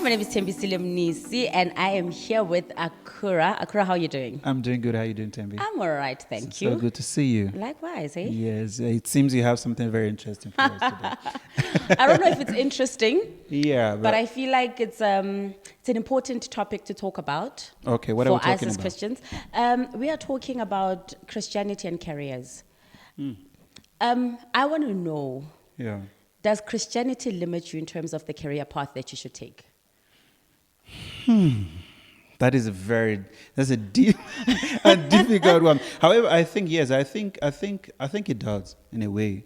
my name is Thembi Mnisi, and I am here with Akura. Akura, how are you doing? I'm doing good. How are you doing, Thembi? I'm all right, thank you. So good to see you. Likewise, eh? Yes, it seems you have something very interesting for us today. I don't know if it's interesting, Yeah, but I feel like it's an important topic to talk about. Okay, what are we for us talking as about? Christians? We are talking about Christianity and careers. I want to know, Yeah. does Christianity limit you in terms of the career path that you should take? That's a deep a difficult one. However, I think yes, I think it does in a way.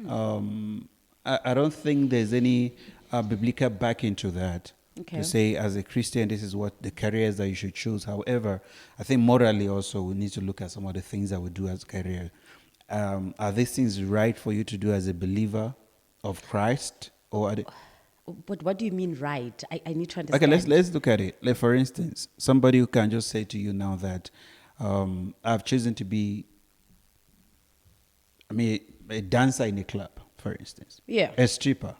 I don't think there's any biblical backing to that. Okay. To say as a Christian, this is what the careers that you should choose. However, I think morally also we need to look at some of the things that we do as a career. Are these things right for you to do as a believer of Christ, or are they? But what do you mean right? I need to understand. Okay, let's look at it. Like for instance, somebody who can just say to you now that I've chosen to be, a dancer in a club, for instance. Yeah. A stripper.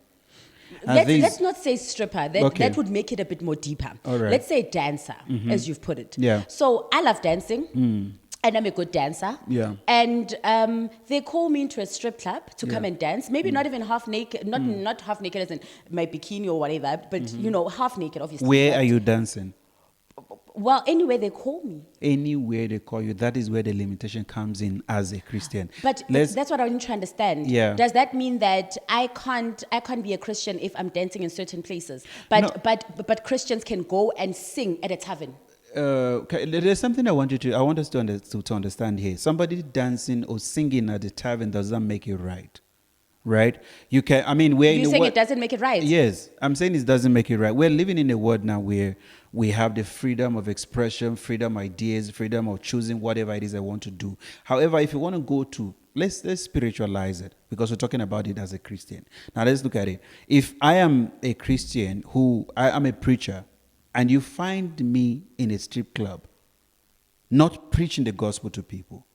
Let's not say stripper. Okay. That would make it a bit more deeper. All right. Let's say dancer, as you've put it. Yeah. So I love dancing. And I'm a good dancer. Yeah. And they call me into a strip club to come Yeah. and dance. Maybe not even half naked, not half naked as in my bikini or whatever, but half naked, obviously. Where But- are you dancing? Well, anyway, they call me. Anywhere they call you, that is where the limitation comes in as a Christian. But that's what I need to understand. Yeah. Does that mean that I can't be a Christian if I'm dancing in certain places? But Christians can go and sing at a tavern. Okay, there's something I want us to understand here. Somebody dancing or singing at the tavern does not make it right. Right? You can. You're saying it doesn't make it right? Yes, I'm saying it doesn't make it right. We're living in a world now where we have the freedom of expression, freedom of ideas, freedom of choosing whatever it is I want to do. However, if you want to go to, let's spiritualize it, because we're talking about it as a Christian. Now let's look at it. If I am a Christian I am a preacher, and you find me in a strip club, not preaching the gospel to people,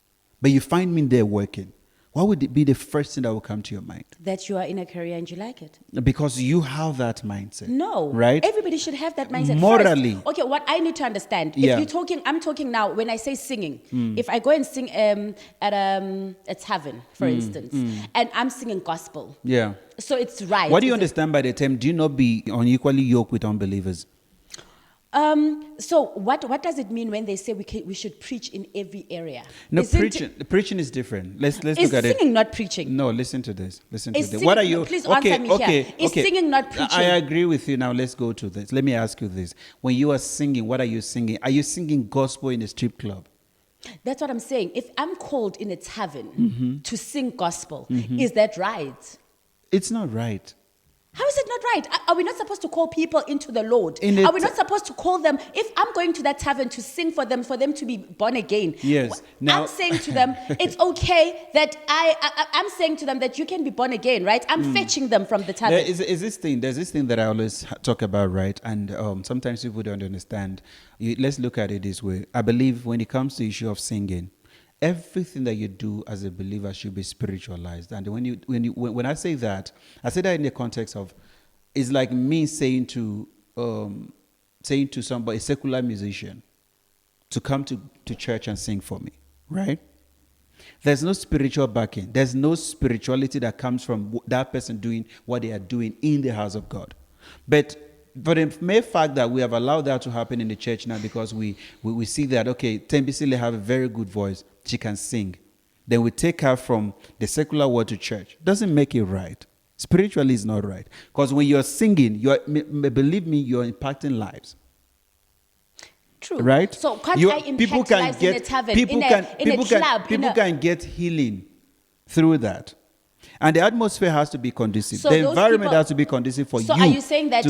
but you find me there working, what would it be the first thing that will come to your mind? That you are in a career and you like it. Because you have that mindset. No. Right? Everybody should have that mindset. Morally. First. Okay, what I need to understand, Yeah. I'm talking now, when I say singing, if I go and sing at a tavern, for instance, and I'm singing gospel, Yeah. so it's right. What do you understand by the term, do not be unequally yoked with unbelievers? So what does it mean when they say we should preach in every area? No, preaching is different. Let's look at it. Is singing not preaching? No, listen to this. Singing, What are you? Please answer me here. Is singing not preaching? I agree with you. Now let's go to this. Let me ask you this. When you are singing, what are you singing? Are you singing gospel in a strip club? That's what I'm saying. If I'm called in a tavern to sing gospel, is that right? It's not right. How is it not right? Are we not supposed to call people into the Lord? Are we not supposed to call them, if I'm going to that tavern to sing for them to be born again? Yes. Now, I'm saying to them, it's okay that I'm saying to them that you can be born again, right? I'm fetching them from the tavern. There's this thing that I always talk about, right? And sometimes people don't understand. Let's look at it this way. I believe when it comes to the issue of singing, everything that you do as a believer should be spiritualized. And when I say that, I say that in the context of, it's like me saying to somebody, a secular musician, to come to church and sing for me, right? There's no spiritual backing. There's no spirituality that comes from that person doing what they are doing in the house of God. But for the mere fact that we have allowed that to happen in the church now, because we see that, okay, Thembi Sile have a very good voice, she can sing. Then we take her from the secular world to church. Doesn't make it right. Spiritually, it's not right. Because when you're singing, believe me, you're impacting lives. True. Right? So can't I impact lives in a tavern, in a club? People can get healing through that. And the atmosphere has to be conducive. So the environment has to be conducive for you. So are you saying that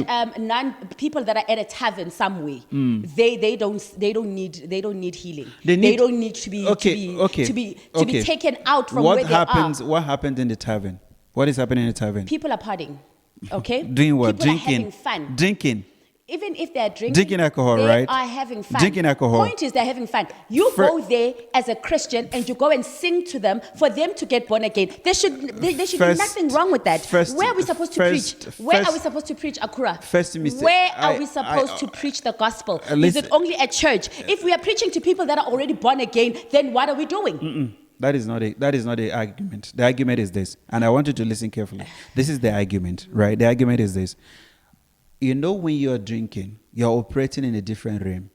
people that are at a tavern some way, they don't need healing. They don't need to be taken out from where they are. What happened in the tavern? What is happening in the tavern? People are partying. Okay? Doing what? People Drinking. are having fun. Drinking. even if they're drinking alcohol, they right? are having fun. Drinking alcohol. Point is, they're having fun. You go there as a Christian and you go and sing to them for them to get born again. There should be nothing wrong with that. Where are we supposed to preach? Where are we supposed to preach, Akura? Where are we supposed to preach the gospel? Is it only at church? If we are preaching to people that are already born again, then what are we doing? That is not the argument. The argument is this, and I want you to listen carefully. This is the argument, right? The argument is this. You know, when you're drinking, you're operating in a different realm.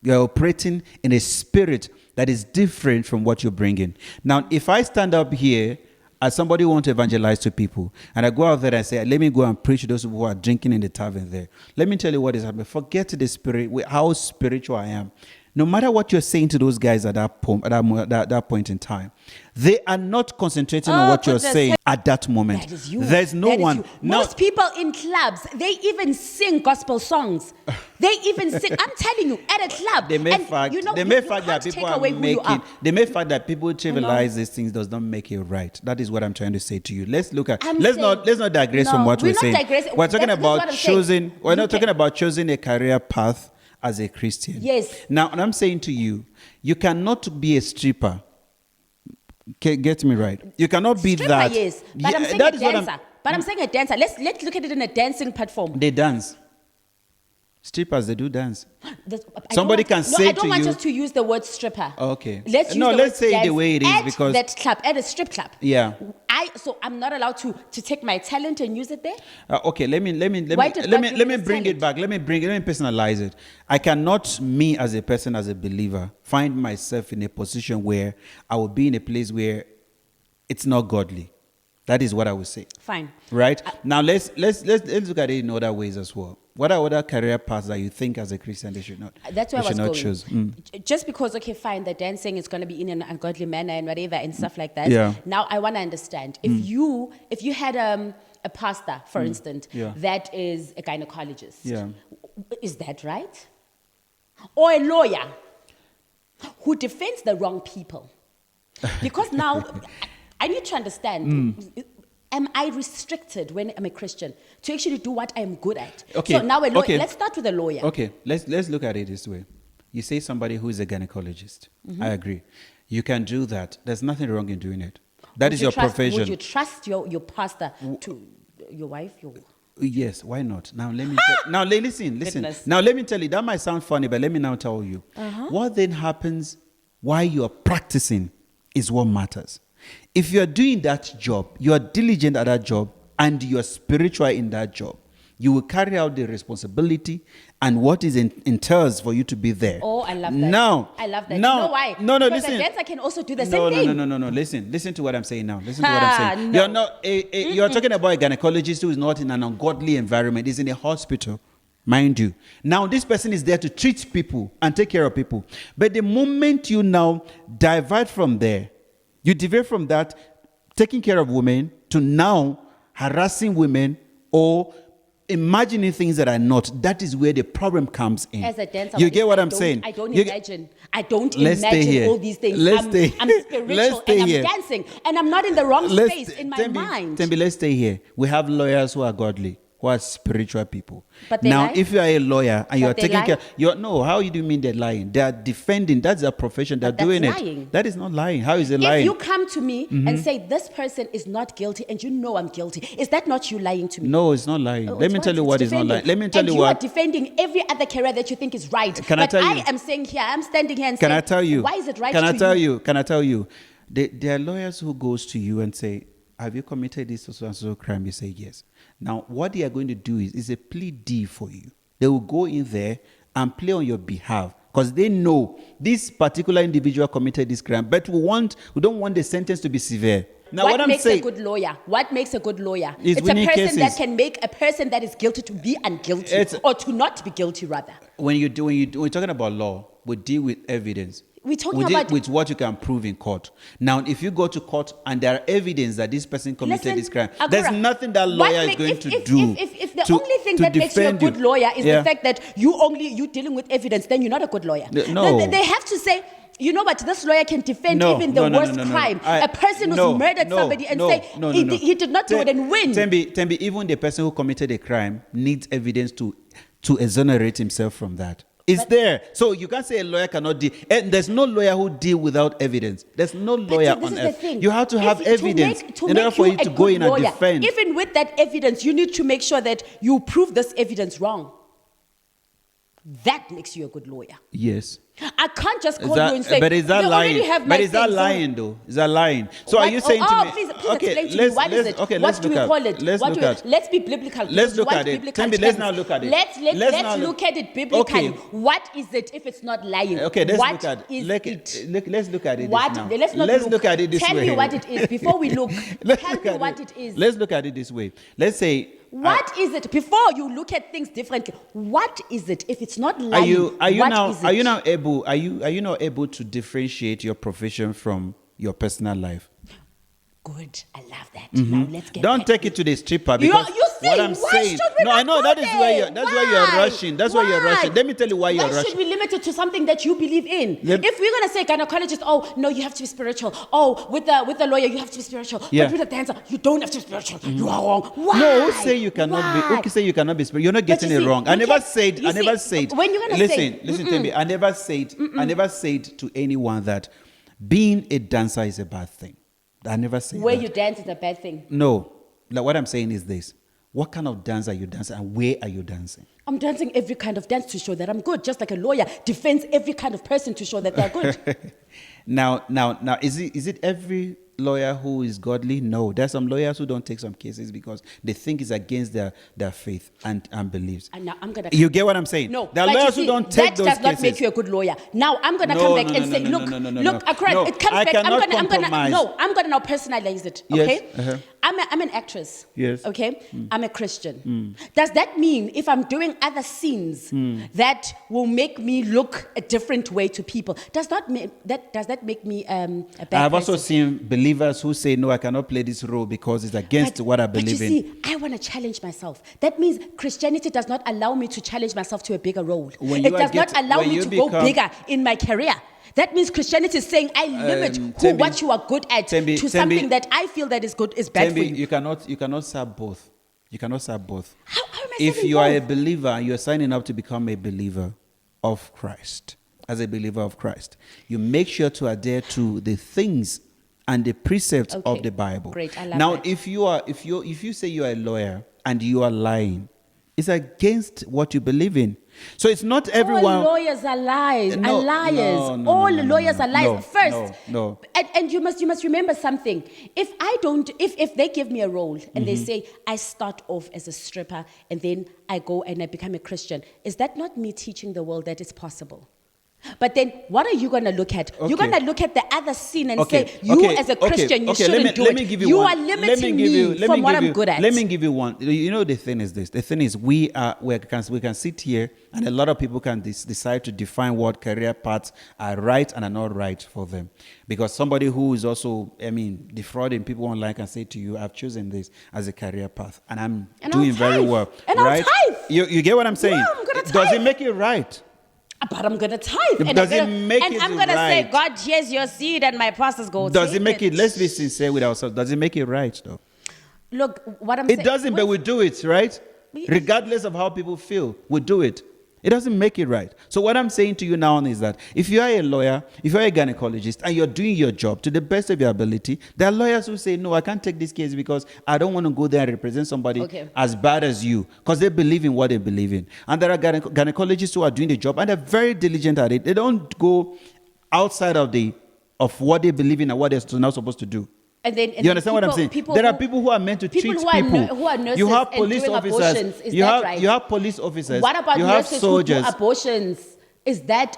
You're operating in a spirit that is different from what you're bringing. Now, if I stand up here as somebody who wants to evangelize to people, and I go out there and say, let me go and preach to those who are drinking in the tavern there. Let me tell you what is happening. Forget the spirit, how spiritual I am. No matter what you're saying to those guys at that point in time, they are not concentrating on what you're saying at that moment. That is you. There's no one. Most people in clubs, they even sing gospel songs. They even sing. I'm telling you, at a club. The mere fact that people trivialize these things does not make it right. That is what I'm trying to say to you. Let's not digress from what we're saying. We're talking about choosing. We're not talking about choosing a career path as a Christian. Yes. Now, and I'm saying to you, you cannot be a stripper. Get me right. You cannot be stripper, that. Yes, but I'm saying a dancer. I'm saying a dancer. Let's look at it in a dancing platform. They dance. Strippers, they do dance. Somebody can say to you. I don't want us to use the word stripper. Okay. Let's say it the way it is, because that club, at a strip club. Yeah. So I'm not allowed to take my talent and use it there. Okay. Let me bring it back. Let me personalize it. I cannot, me as a person, as a believer, find myself in a position where I will be in a place where it's not godly. That is what I would say. Fine. Right? Now let's look at it in other ways as well. What are other career paths that you think as a Christian they should not? That's where I was going. Choose? Just because, okay, fine, the dancing is going to be in an ungodly manner and whatever and stuff like that. Yeah. Now I want to understand if you had a pastor, for instance, that is a gynecologist, is that right? Or a lawyer who defends the wrong people? Because now I need to understand. Am I restricted when I'm a Christian to actually do what I am good at? Okay. So now let's start with a lawyer. Okay, let's look at it this way. You say somebody who is a gynecologist. I agree. You can do that. There's nothing wrong in doing it. That is your profession. Would you trust your pastor to your wife? Yes, why not? Now let me listen. Goodness. Now let me tell you, that might sound funny, but let me now tell you. What then happens while you are practicing is what matters. If you are doing that job, you are diligent at that job, and you are spiritual in that job, you will carry out the responsibility and what is entails for you to be there. Oh, I love that. Now, I love that. Now, you know why? No, because listen. The dancer can also do the same thing. No. Listen to what I'm saying now. Listen to what I'm saying. No. You're not. You're talking about a gynecologist who is not in an ungodly environment. He's in a hospital. Mind you. Now, this person is there to treat people and take care of people. But the moment you now divert from there, you deviate from that, taking care of women, to now harassing women or imagining things that are not. That is where the problem comes in. As a dancer, you get what I'm saying? I don't imagine all these things. I'm spiritual and I'm dancing, and I'm not in the wrong space in my mind. Thembi, let's stay here. We have lawyers who are godly, who are spiritual people. But they lie? If you are a lawyer and you are taking care, how do you mean they're lying? They are defending. That's their profession. They're doing lying. It. That is not lying. How is it lying? If you come to me and say this person is not guilty, and you know I'm guilty, is that not you lying to me? No, it's not lying. Let me tell you what is not lying. Let me tell you what. You are defending every other career that you think is right. I am saying here, I'm standing here and saying, can I tell you? Why is it right? Can I tell you? There are lawyers who goes to you and say, have you committed this so crime? You say yes. Now, what they are going to do is a plea deal for you. They will go in there and play on your behalf because they know this particular individual committed this crime, but we don't want the sentence to be severe. Now, what makes a good lawyer? What makes a good lawyer? It's a person that can make a person that is guilty to be unguilty or to not be guilty, rather. When you're talking about law, we deal with evidence. We're talking about with what you can prove in court. Now, if you go to court and there are evidence that this person committed this crime, there's nothing that lawyer is going to do. If the only thing that makes you a good lawyer is the fact that you're dealing with evidence, then you're not a good lawyer. No. They have to say, you know what, this lawyer can defend even the worst crime. A person who's murdered somebody and say he did not do it and win. Thembi, even the person who committed a crime needs evidence to exonerate himself from that. It's there. So you can't say a lawyer cannot deal. And there's no lawyer who deal without evidence. There's no lawyer on earth. You have to have evidence in order for you to go in and defend. Even with that evidence, you need to make sure that you prove this evidence wrong. That makes you a good lawyer. Yes. I can't just call you and say, but is that lying? But is that lying though? Is that lying? So are you saying to me? Please explain to me. What is it? Okay, what do we call it? Let's be biblical. Let's look at it. Let's now look at it. Let's look at it biblically. Okay. What is it if it's not lying? Okay, let's look at it. Let's look at it now. Let's look at it this way. Tell me what it is before we look. Tell me what it is. Let's look at it this way. Let's say, what is it? Before you look at things differently, what is it if it's not lying? Are you now able to differentiate your profession from your personal life? Good, I love that. Now let's get. Don't take it to the stripper because what I'm saying. No, I know that is where you're rushing. That's why you're rushing. Let me tell you why you're rushing. Why should we limit it to something that you believe in? If we're gonna say gynecologist, oh no, you have to be spiritual. Oh, with the lawyer, you have to be spiritual. But with the dancer, you don't have to be spiritual. You are wrong. Why? No, who say you cannot be? Who say you cannot be spiritual? You're not getting it wrong. I never said. When you're gonna listen to me. I never said to anyone that being a dancer is a bad thing. I never said where you dance is a bad thing. No. Like what I'm saying is this. What kind of dance are you dancing and where are you dancing? I'm dancing every kind of dance to show that I'm good. Just like a lawyer defends every kind of person to show that they're good. Now, is it every lawyer who is godly? No. There are some lawyers who don't take some cases because they think it's against their faith and beliefs. And now I'm gonna. You get what I'm saying? No. There are lawyers who don't take those cases. That does not make you a good lawyer. Now I'm gonna come back and say, look, Akura, it comes back. I'm gonna now personalize it. Okay. Yes. I'm an actress. Yes. Okay. I'm a Christian. Does that mean if I'm doing other scenes that will make me look a different way to people? Does that make me a bad person? I've also seen believers who say, no, I cannot play this role because it's against what I believe in. But you see, I want to challenge myself. That means Christianity does not allow me to challenge myself to a bigger role. It does not allow me to go bigger in my career. That means Christianity is saying I limit what you are good at to something that I feel that is good is bad for you. You cannot serve both. You cannot serve both. How am I if you are a believer, you are signing up to become a believer of Christ. As a believer of Christ, you make sure to adhere to the things and the precepts of the Bible. Great, I love now, that. if you say you are a lawyer and you are lying, it's against what you believe in. So it's not everyone. All lawyers are liars. No, liars. No, all lawyers are liars. First, no. And you must remember something. If they give me a role and they say I start off as a stripper and then I go and I become a Christian, is that not me teaching the world that it's possible? But then what are you going to look at? You're going to look at the other scene and say, as a Christian, you shouldn't do it. You are limiting me from what I'm good at. Let me give you one. You know, the thing is this. The thing is we can sit here and a lot of people can decide to define what career paths are right and are not right for them. Because somebody who is also, defrauding people online can say to you, I've chosen this as a career path and I'm doing very well. And right? I'll tithe. You get what I'm saying? Yeah, I'm going to tithe. Does it make it right? But I'm going to tithe. Does it make it right? And I'm going to say, God, here's your seed, and my pastors go Does it make it, let's be sincere with ourselves, does it make it right, though? Look, what I'm saying... It doesn't, but we do it, right? Regardless of how people feel, we do it. It doesn't make it right. So what I'm saying to you now is that if you are a lawyer, if you're a gynecologist, and you're doing your job to the best of your ability, there are lawyers who say, no, I can't take this case because I don't want to go there and represent somebody as bad as you, because they believe in what they believe in. And there are gynecologists who are doing the job, and they're very diligent at it. They don't go outside of what they believe in and what they're not supposed to do. You understand what I'm saying? There are people who are meant to treat people. Who are nurses you have police and doing officers. abortions. Is that right? You have police officers. What about you have nurses soldiers. who do abortions? Is that...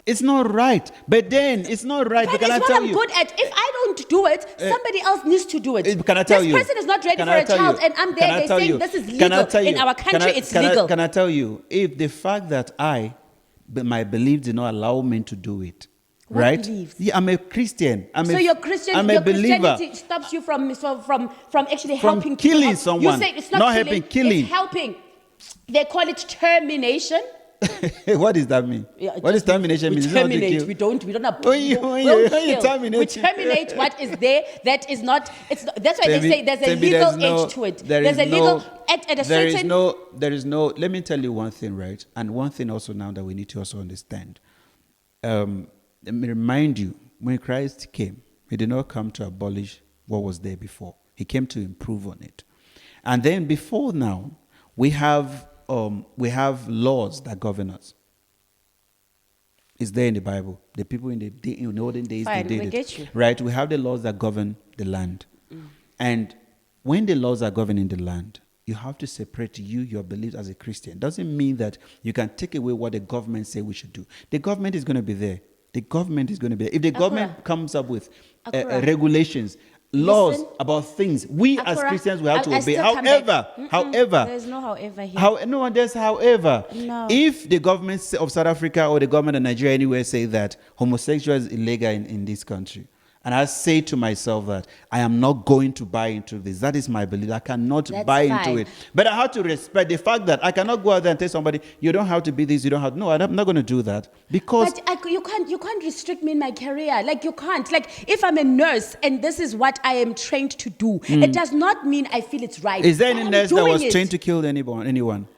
It's not right. But then, it's not right. But it's what I'm good at. If I don't do it, somebody else needs to do it. Can I tell you? This person is not ready for a child, and I'm there. They're saying this is legal. In our country, it's legal. Can I tell you? If the fact that my belief did not allow me to do it, what right? Beliefs? Yeah, I'm a Christian. You're Christian. I'm your a believer. Christianity stops you from actually helping. From killing someone. You say it's not helping, killing. It's helping. They call it termination. What does that mean? Yeah, what does just termination mean? We It's not to terminate. kill. We don't When you terminate. We terminate what is there that is not. It's not, that's why they say there's a legal edge to it. There's a legal at a certain. There is no. Let me tell you one thing, right? And one thing also now that we need to also understand. Let me remind you, when Christ came, he did not come to abolish what was there before. He came to improve on it. And then before now, we have laws that govern us. It's there in the Bible. The people in the olden days, Fine, they we did get it. you. Right? We have the laws that govern the land. And when the laws are governing the land, you have to separate your beliefs as a Christian. Doesn't mean that you can take away what the government say we should do. The government is going to be there. The government is going to be there. If the government comes up with regulations, laws about things, we as Christians will have to obey. However, there's no however here. There's however. No. If the government of South Africa or the government of Nigeria anywhere say that homosexual is illegal in this country, and I say to myself that I am not going to buy into this. That is my belief. I cannot buy into it. But I have to respect the fact that I cannot go out there and tell somebody, you don't have to be this, you don't have. No, I'm not going to do that. Because you can't restrict me in my career. Like, you can't. Like, if I'm a nurse and this is what I am trained to do, it does not mean I feel it's right. Is there any nurse that was trained to kill anyone?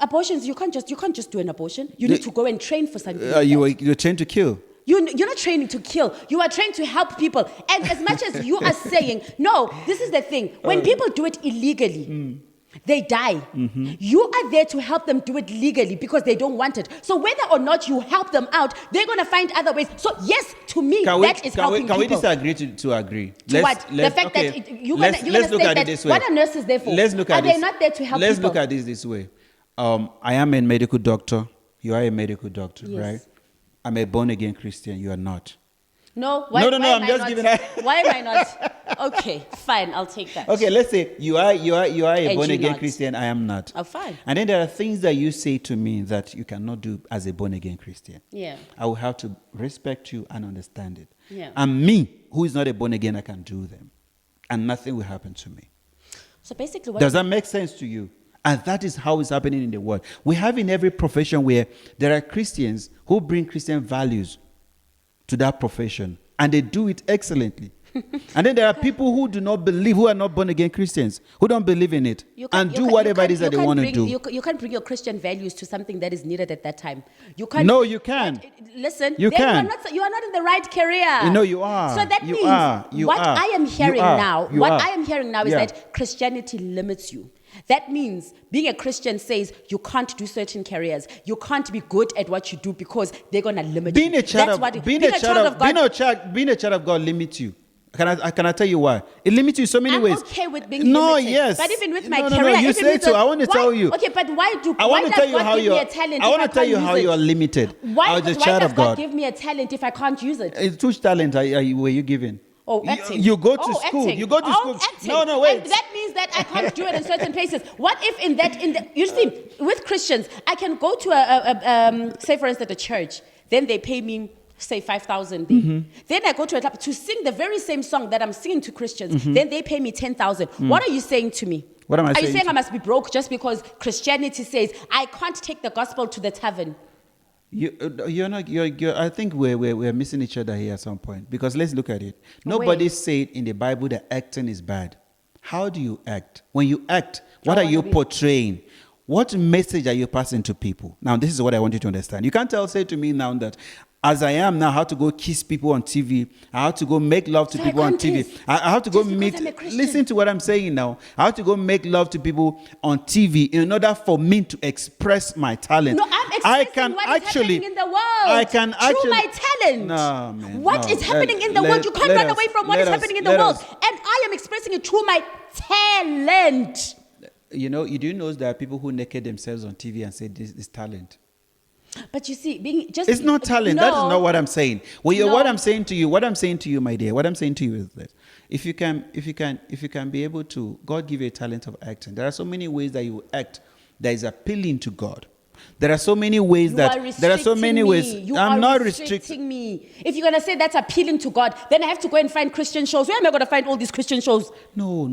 Abortions, you can't just do an abortion. You need to go and train for something. You're trained to kill. You're not training to kill. You are trained to help people. And as much as you are saying, no, this is the thing. When people do it illegally, they die. You are there to help them do it legally because they don't want it. So whether or not you help them out, they're going to find other ways. So yes, to me, that is helping people. Can we disagree to agree? To what? The fact that you're going to say that what are nurses there for? Are they not there to help people? Let's look at this way. I am a medical doctor. You are a medical doctor, right? I'm a born-again Christian. You are not. No, I'm just giving that. Why am I not? Okay, fine, I'll take that. Okay, let's say you are a born-again Christian. I am not. Oh, fine. And then there are things that you say to me that you cannot do as a born-again Christian. Yeah. I will have to respect you and understand it. Yeah. And me, who is not a born-again, I can do them. And nothing will happen to me. So basically, does that make sense to you? And that is how it's happening in the world. We have in every profession where there are Christians who bring Christian values to that profession. And they do it excellently. And then there are people who do not believe, who are not born again Christians, who don't believe in it, and do whatever it is that they want to do. You can't bring your Christian values to something that is needed at that time. You can't. No, you can. Listen, you can. You are not in the right career. You know you are. So that means what I am hearing now is that Christianity limits you. That means being a Christian says you can't do certain careers. You can't be good at what you do because they're going to limit you. Being a child of God limits you. Can I tell you why? It limits you in so many ways. I'm okay with being limited. Yes. But even with my career... No, you say so. I want to tell you. Okay, but why does tell you how you are limited. Why does God give me a talent if I can't use it? Which talent were you given? Acting. You go to school. Acting. You go to school. Acting. No, wait. And that means that I can't do it in certain places. What if you see, with Christians, I can go to say for instance a church, then they pay me say 5,000 there. Then I go to a club to sing the very same song that I'm singing to Christians. Then they pay me 10,000. What are you saying to me? What am I saying? Are you saying I must be broke just because Christianity says I can't take the gospel to the tavern? I think we're missing each other here at some point, because let's look at it. Nobody said in the Bible that acting is bad. How do you act? When you act, what are you portraying? What message are you passing to people? Now, this is what I want you to understand. You can't say to me now that as I am now, I have to go kiss people on TV. I have to go make love to people on TV. I have to go meet. Listen to what I'm saying now. I have to go make love to people on TV in order for me to express my talent. No, I'm expressing what is happening in the world. Through my talent. No, man. What is happening in the world? You can't run away from what is happening in the world. And I am expressing it through my talent. You do know there are people who naked themselves on TV and say this is talent. But you see, it's not talent. That is not what I'm saying. What I'm saying to you, my dear, what I'm saying to you is that if you can be able to, God give you a talent of acting. There are so many ways that you act that is appealing to God. There are so many ways I'm not restricting me. If you're gonna say that's appealing to God, then I have to go and find Christian shows. Where am I gonna find all these Christian shows? No.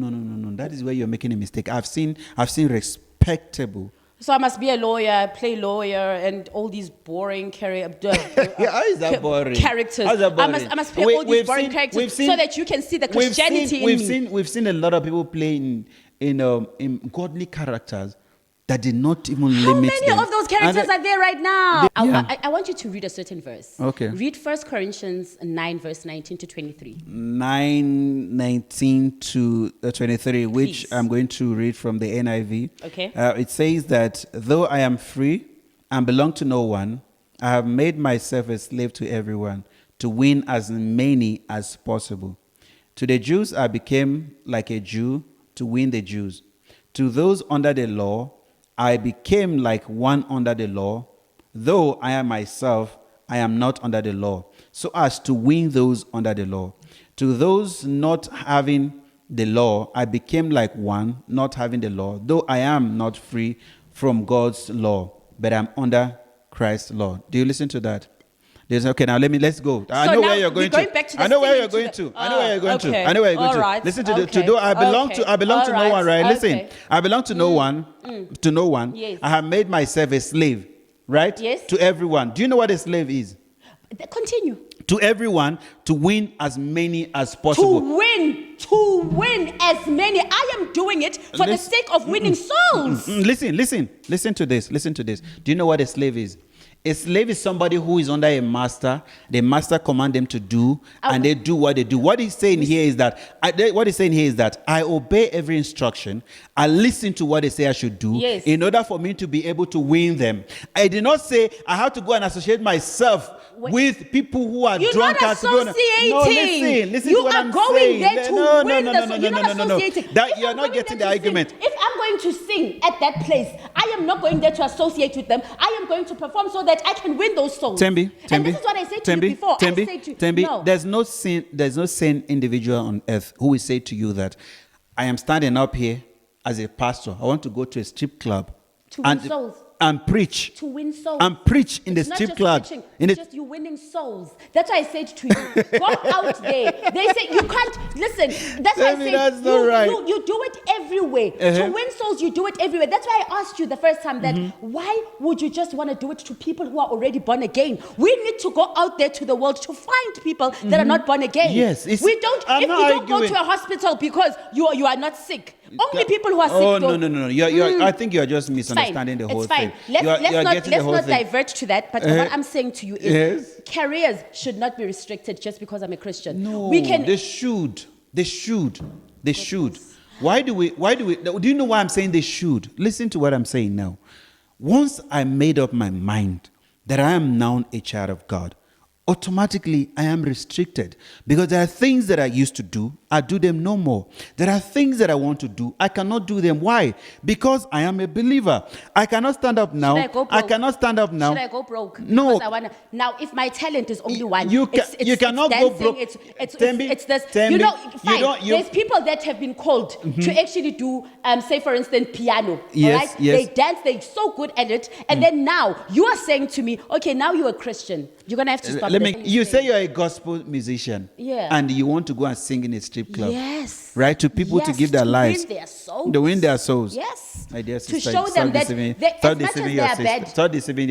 That is where you're making a mistake. I've seen respectable So I must be a lawyer, play lawyer, and all these boring How is that boring? characters. How's that boring? I must play all these boring characters so that you can see the Christianity in me. We've seen a lot of people play in godly characters that did not even How limit many them. of those characters are there right now? Yeah. I want you to read a certain verse. Okay. Read 1 Corinthians 9, verse 19 to 23. 9:19 to 23, which Please. I'm going to read from the NIV. Okay. It says that though I am free and belong to no one, I have made myself a slave to everyone to win as many as possible. To the Jews, I became like a Jew to win the Jews. To those under the law, I became like one under the law, though I am myself, I am not under the law, so as to win those under the law. To those not having the law, I became like one not having the law, though I am not free from God's law, but I'm under Christ's law. Do you listen to that? Okay, now let's go. I know where you're going to. I know where you're going to. I know where you're going to. I know where you're going to. Listen to to I belong to no one, right? Listen, I belong to no one. To no one. Yes. I have made myself a slave, right? Yes. To everyone. Do you know what a slave is? Continue. To everyone, to win as many as possible. To win as many. I am doing it for the sake of winning souls. Listen to this. Do you know what a slave is? A slave is somebody who is under a master. The master commands them to do, and they do what they do. What he's saying here is that I obey every instruction. I listen to what they say I should do in order for me to be able to win them. I did not say I have to go and associate myself with people who are drunkards. You're not associating. No, listen to what I'm saying. You're not associating. You're not getting the argument. If I'm going to sing at that place, I am not going there to associate with them. I am going to perform so that I can win those souls. Thembi, and this is what I said to you before. Thembi, no. There's no sane individual on earth who will say to you that I am standing up here as a pastor. I want to go to a strip club to win souls. And preach. To win souls. And preach in the strip club. It's just you winning souls. That's why I said to you, go out there. They say you can't listen. That's why I said that's not right. You do it everywhere. To win souls, you do it everywhere. That's why I asked you the first time that why would you just want to do it to people who are already born again? We need to go out there to the world to find people that are not born again. Yes, we don't. If you don't go to a hospital because you are not sick. Only people who are sick. Oh no! I think you are just misunderstanding the whole thing. Let's not divert to that. But what I'm saying to you is, careers should not be restricted just because I'm a Christian. No, they should. Why do we? Do you know why I'm saying they should? Listen to what I'm saying now. Once I made up my mind that I am now a child of God, automatically I am restricted because there are things that I used to do, I do them no more. There are things that I want to do, I cannot do them. Why? Because I am a believer. I cannot stand up now. I cannot stand up now. Should I go broke? No. Now, if my talent is only one, you cannot dancing, go broke. It's this. Thembi, there's people that have been called to actually do, say for instance, piano. Yes, all right? yes. They dance, they're so good at it. And then now, you are saying to me, okay, now you're a Christian. You're going to have to stop. You say you're a gospel musician. Yeah. And you want to go and sing in a strip club. Yes. Right? To people to give their lives. Win their souls. To win their souls. Yes. My dear sister, to show them that as much as they are bad. Start deceiving.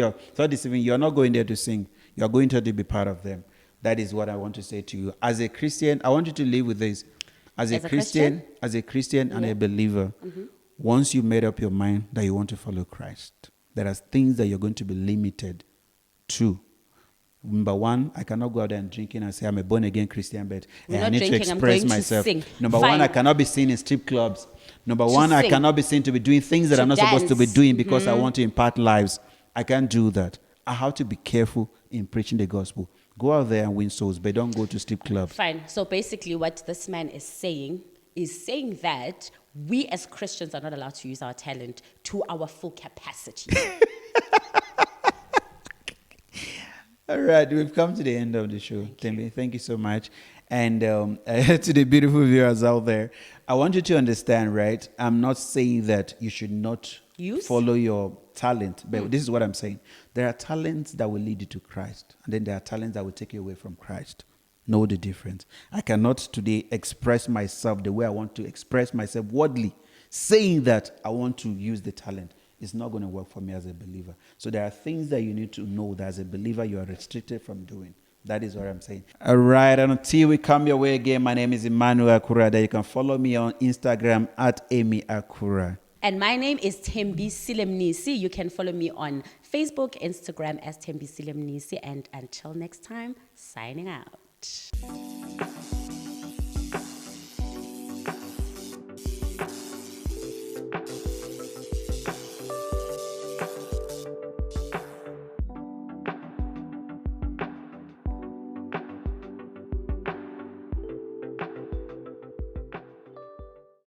You're not going there to sing. You're going there to be part of them. That is what I want to say to you. As a Christian, I want you to live with this. As a Christian and a believer, once you made up your mind that you want to follow Christ, there are things that you're going to be limited to. Number one, I cannot go out there and drinking and say I'm a born again Christian, but I need to express myself. Number one, I cannot be seen in strip clubs. Number one, I cannot be seen to be doing things that I'm not supposed to be doing because I want to impart lives. I can't do that. I have to be careful in preaching the gospel. Go out there and win souls, but don't go to strip clubs. Fine. So basically what this man is saying that we as Christians are not allowed to use our talent to our full capacity. All right, we've come to the end of the show. Thembi, thank you so much. And to the beautiful viewers out there, I want you to understand, right? I'm not saying that you should not follow your talent, but this is what I'm saying. There are talents that will lead you to Christ, and then there are talents that will take you away from Christ. Know the difference. I cannot today express myself the way I want to express myself wordly, saying that I want to use the talent. it's not going to work for me as a believer. So there are things that you need to know that as a believer you are restricted from doing. That is what I'm saying. All right. And until we come your way again, my name is Emmy Akura. You can follow me on Instagram at Emmy Akura. And my name is Thembi Mnisi. You can follow me on Facebook, Instagram as Thembi Mnisi. And until next time, signing out.